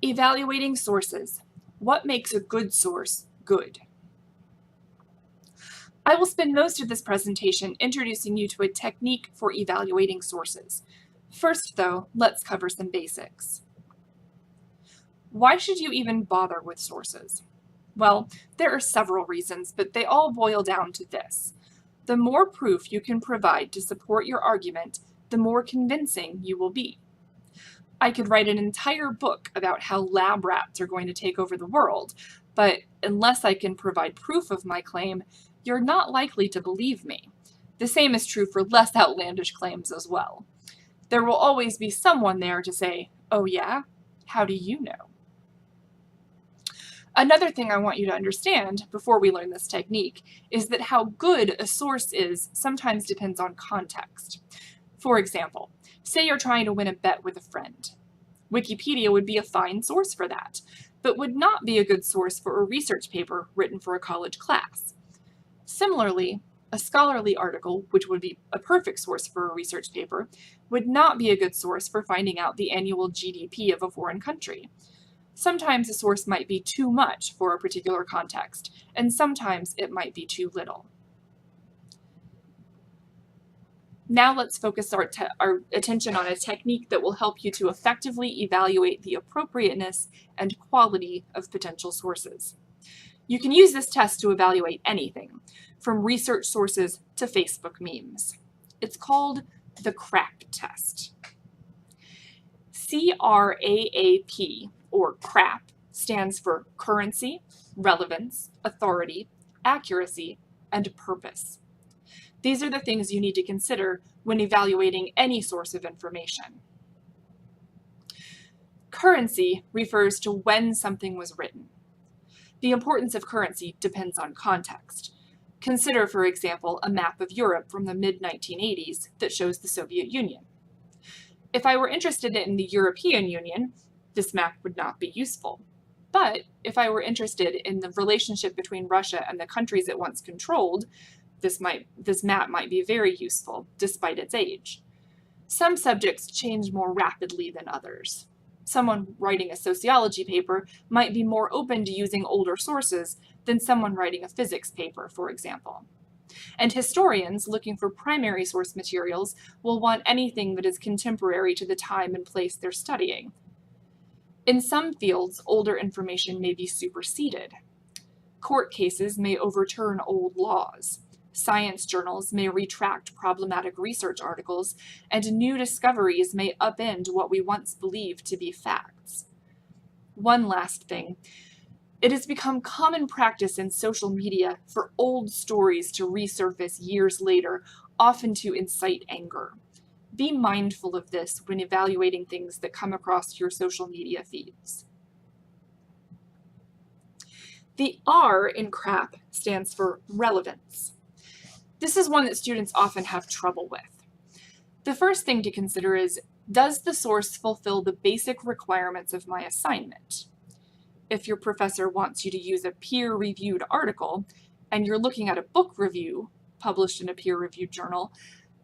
Evaluating sources. What makes a good source good? I will spend most of this presentation introducing you to a technique for evaluating sources. First, though, let's cover some basics. Why should you even bother with sources? Well, there are several reasons, but they all boil down to this. The more proof you can provide to support your argument, the more convincing you will be. I could write an entire book about how lab rats are going to take over the world, but unless I can provide proof of my claim, you're not likely to believe me. The same is true for less outlandish claims as well. There will always be someone there to say, "Oh yeah? How do you know?" Another thing I want you to understand before we learn this technique is that how good a source is sometimes depends on context. For example, say you're trying to win a bet with a friend. Wikipedia would be a fine source for that, but would not be a good source for a research paper written for a college class. Similarly, a scholarly article, which would be a perfect source for a research paper, would not be a good source for finding out the annual GDP of a foreign country. Sometimes a source might be too much for a particular context, and sometimes it might be too little. Now let's focus our attention on a technique that will help you to effectively evaluate the appropriateness and quality of potential sources. You can use this test to evaluate anything, from research sources to Facebook memes. It's called the CRAP test. CRAAP, or CRAP, stands for currency, relevance, authority, accuracy, and purpose. These are the things you need to consider when evaluating any source of information. Currency refers to when something was written. The importance of currency depends on context. Consider, for example, a map of Europe from the mid-1980s that shows the Soviet Union. If I were interested in the European Union, this map would not be useful. But if I were interested in the relationship between Russia and the countries it once controlled, this map might be very useful, despite its age. Some subjects change more rapidly than others. Someone writing a sociology paper might be more open to using older sources than someone writing a physics paper, for example. And historians looking for primary source materials will want anything that is contemporary to the time and place they're studying. In some fields, older information may be superseded. Court cases may overturn old laws. Science journals may retract problematic research articles, and new discoveries may upend what we once believed to be facts. One last thing. It has become common practice in social media for old stories to resurface years later, often to incite anger. Be mindful of this when evaluating things that come across your social media feeds. The R in CRAP stands for relevance. This is one that students often have trouble with. The first thing to consider is, does the source fulfill the basic requirements of my assignment? If your professor wants you to use a peer-reviewed article, and you're looking at a book review published in a peer-reviewed journal,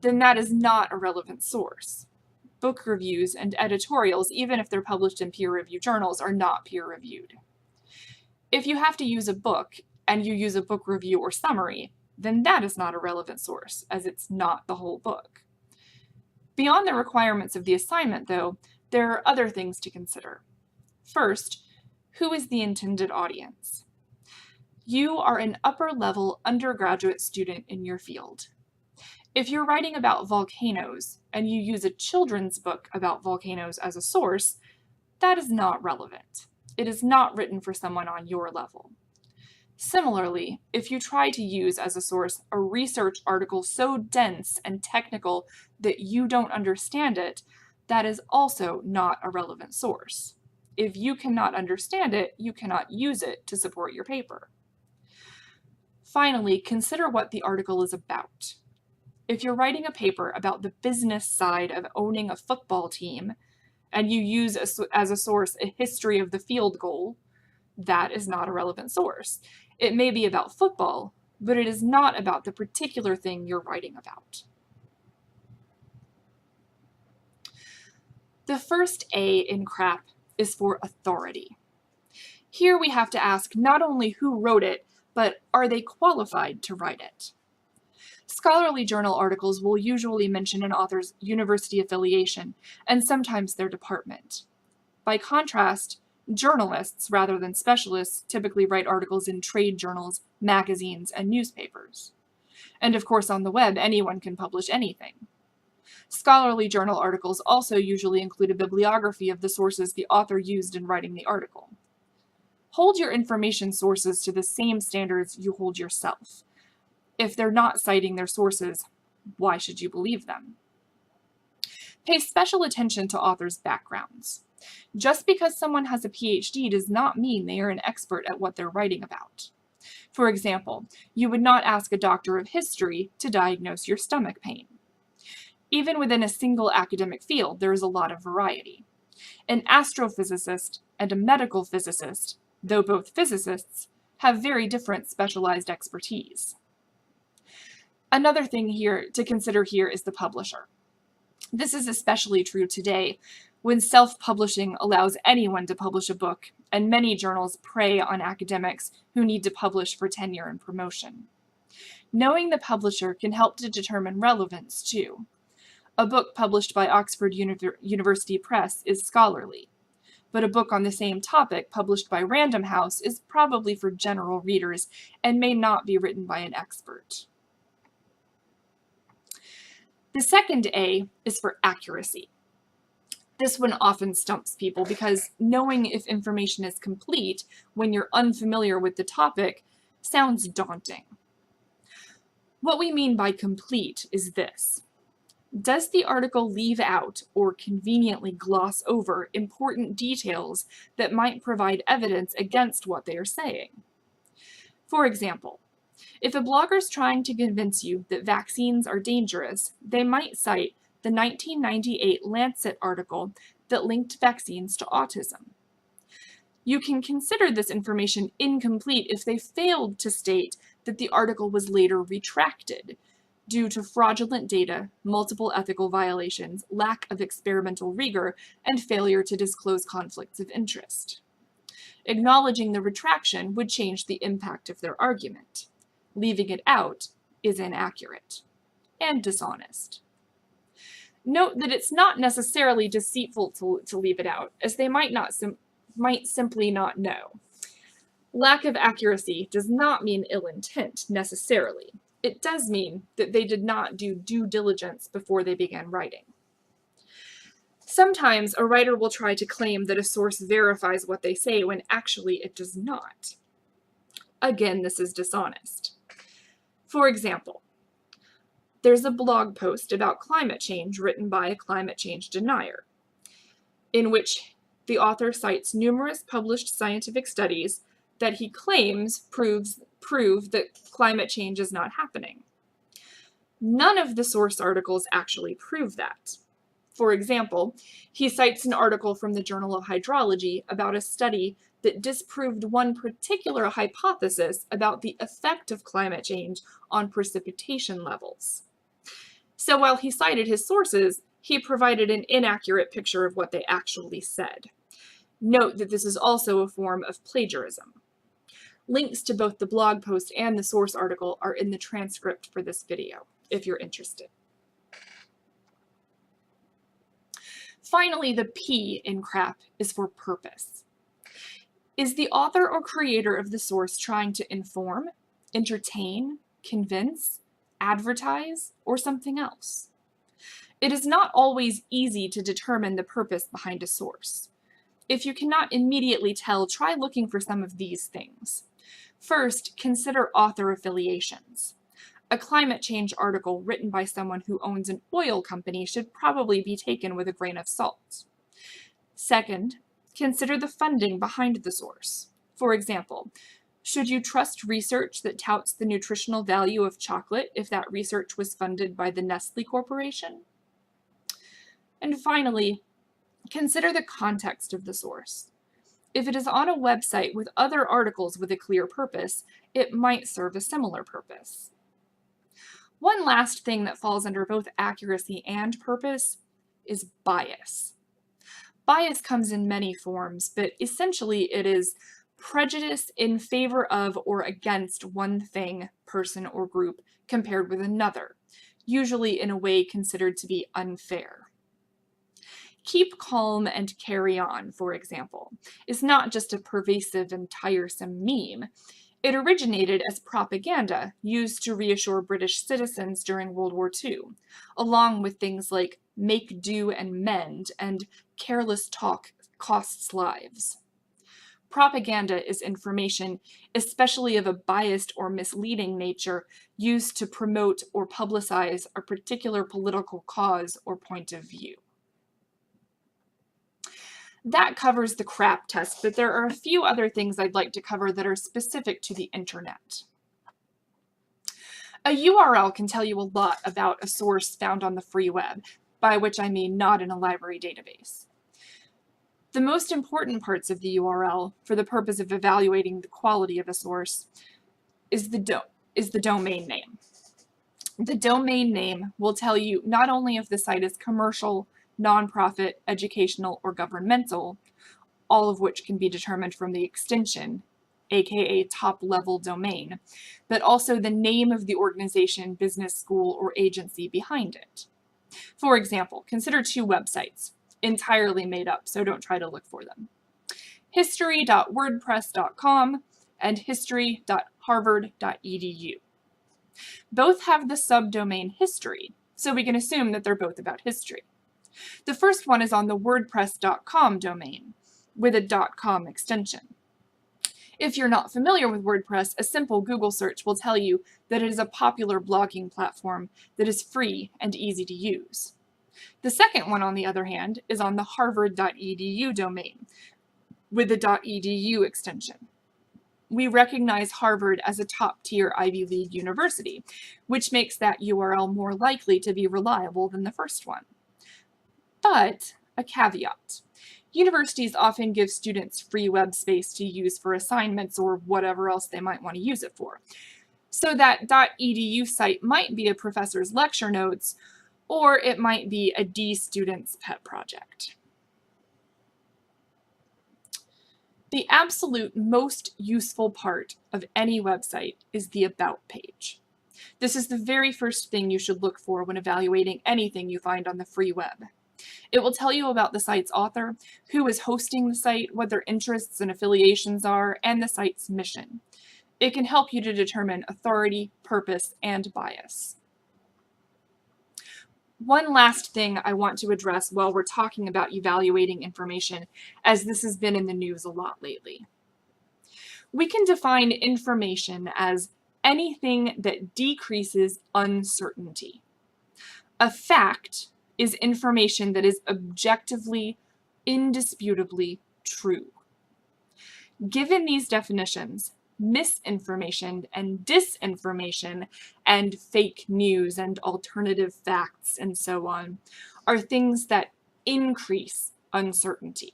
then that is not a relevant source. Book reviews and editorials, even if they're published in peer-reviewed journals, are not peer-reviewed. If you have to use a book, and you use a book review or summary, then that is not a relevant source, as it's not the whole book. Beyond the requirements of the assignment, though, there are other things to consider. First, who is the intended audience? You are an upper-level undergraduate student in your field. If you're writing about volcanoes and you use a children's book about volcanoes as a source, that is not relevant. It is not written for someone on your level. Similarly, if you try to use as a source a research article so dense and technical that you don't understand it, that is also not a relevant source. If you cannot understand it, you cannot use it to support your paper. Finally, consider what the article is about. If you're writing a paper about the business side of owning a football team, and you use as a source a history of the field goal, that is not a relevant source. It may be about football, but it is not about the particular thing you're writing about. The first A in CRAP is for authority. Here we have to ask not only who wrote it, but are they qualified to write it? Scholarly journal articles will usually mention an author's university affiliation and sometimes their department. By contrast, journalists, rather than specialists, typically write articles in trade journals, magazines, and newspapers. And of course, on the web, anyone can publish anything. Scholarly journal articles also usually include a bibliography of the sources the author used in writing the article. Hold your information sources to the same standards you hold yourself. If they're not citing their sources, why should you believe them? Pay special attention to authors' backgrounds. Just because someone has a PhD does not mean they are an expert at what they're writing about. For example, you would not ask a doctor of history to diagnose your stomach pain. Even within a single academic field, there is a lot of variety. An astrophysicist and a medical physicist, though both physicists, have very different specialized expertise. Another thing here to consider here is the publisher. This is especially true today, when self-publishing allows anyone to publish a book, and many journals prey on academics who need to publish for tenure and promotion. Knowing the publisher can help to determine relevance, too. A book published by Oxford University Press is scholarly, but a book on the same topic published by Random House is probably for general readers and may not be written by an expert. The second A is for accuracy. This one often stumps people because knowing if information is complete when you're unfamiliar with the topic sounds daunting. What we mean by complete is this. Does the article leave out or conveniently gloss over important details that might provide evidence against what they are saying? For example, if a blogger is trying to convince you that vaccines are dangerous, they might cite the 1998 Lancet article that linked vaccines to autism. You can consider this information incomplete if they failed to state that the article was later retracted due to fraudulent data, multiple ethical violations, lack of experimental rigor, and failure to disclose conflicts of interest. Acknowledging the retraction would change the impact of their argument. Leaving it out is inaccurate and dishonest. Note that it's not necessarily deceitful to leave it out, as they might simply not know. Lack of accuracy does not mean ill intent, necessarily. It does mean that they did not do due diligence before they began writing. Sometimes a writer will try to claim that a source verifies what they say when actually it does not. Again, this is dishonest. For example, there's a blog post about climate change written by a climate change denier, in which the author cites numerous published scientific studies that he claims prove that climate change is not happening. None of the source articles actually prove that. For example, he cites an article from the Journal of Hydrology about a study that disproved one particular hypothesis about the effect of climate change on precipitation levels. So while he cited his sources, he provided an inaccurate picture of what they actually said. Note that this is also a form of plagiarism. Links to both the blog post and the source article are in the transcript for this video, if you're interested. Finally, the P in CRAP is for purpose. Is the author or creator of the source trying to inform, entertain, convince, advertise, or something else? It is not always easy to determine the purpose behind a source. If you cannot immediately tell, try looking for some of these things. First, consider author affiliations. A climate change article written by someone who owns an oil company should probably be taken with a grain of salt. Second, consider the funding behind the source. For example, should you trust research that touts the nutritional value of chocolate if that research was funded by the Nestle Corporation? And finally, consider the context of the source. If it is on a website with other articles with a clear purpose, it might serve a similar purpose. One last thing that falls under both accuracy and purpose is bias. Bias comes in many forms, but essentially it is prejudice in favor of or against one thing, person, or group compared with another, usually in a way considered to be unfair. Keep calm and carry on, for example, is not just a pervasive and tiresome meme. It originated as propaganda used to reassure British citizens during World War II, along with things like make do and mend and careless talk costs lives. Propaganda is information, especially of a biased or misleading nature, used to promote or publicize a particular political cause or point of view. That covers the CRAP test, but there are a few other things I'd like to cover that are specific to the internet. A URL can tell you a lot about a source found on the free web, by which I mean not in a library database. The most important parts of the URL, for the purpose of evaluating the quality of a source, is the domain name. The domain name will tell you not only if the site is commercial, nonprofit, educational, or governmental, all of which can be determined from the extension, aka top-level domain, but also the name of the organization, business, school, or agency behind it. For example, consider two websites, entirely made up, so don't try to look for them. history.wordpress.com and history.harvard.edu. Both have the subdomain history, so we can assume that they're both about history. The first one is on the wordpress.com domain with a .com extension. If you're not familiar with WordPress, a simple Google search will tell you that it is a popular blogging platform that is free and easy to use. The second one, on the other hand, is on the harvard.edu domain with the .edu extension. We recognize Harvard as a top-tier Ivy League university, which makes that URL more likely to be reliable than the first one. But a caveat. Universities often give students free web space to use for assignments or whatever else they might want to use it for. So that .edu site might be a professor's lecture notes, or it might be a D student's pet project. The absolute most useful part of any website is the About page. This is the very first thing you should look for when evaluating anything you find on the free web. It will tell you about the site's author, who is hosting the site, what their interests and affiliations are, and the site's mission. It can help you to determine authority, purpose, and bias. One last thing I want to address while we're talking about evaluating information, as this has been in the news a lot lately. We can define information as anything that decreases uncertainty. A fact is information that is objectively, indisputably true. Given these definitions, misinformation and disinformation and fake news and alternative facts and so on are things that increase uncertainty.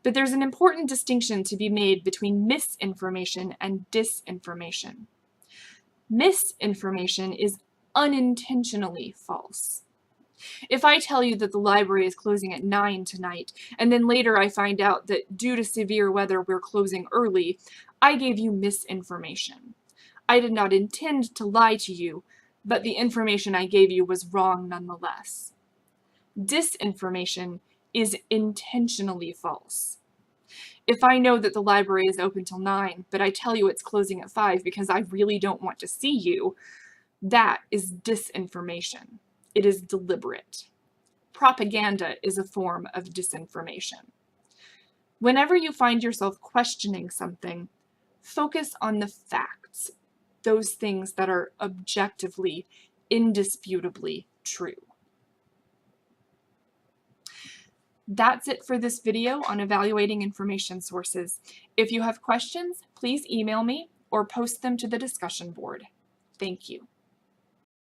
But there's an important distinction to be made between misinformation and disinformation. Misinformation is unintentionally false. If I tell you that the library is closing at 9 tonight, and then later I find out that due to severe weather we're closing early, I gave you misinformation. I did not intend to lie to you, but the information I gave you was wrong nonetheless. Disinformation is intentionally false. If I know that the library is open till 9, but I tell you it's closing at 5 because I really don't want to see you, that is disinformation. It is deliberate. Propaganda is a form of disinformation. Whenever you find yourself questioning something, focus on the facts, those things that are objectively, indisputably true. That's it for this video on evaluating information sources. If you have questions, please email me or post them to the discussion board. Thank you.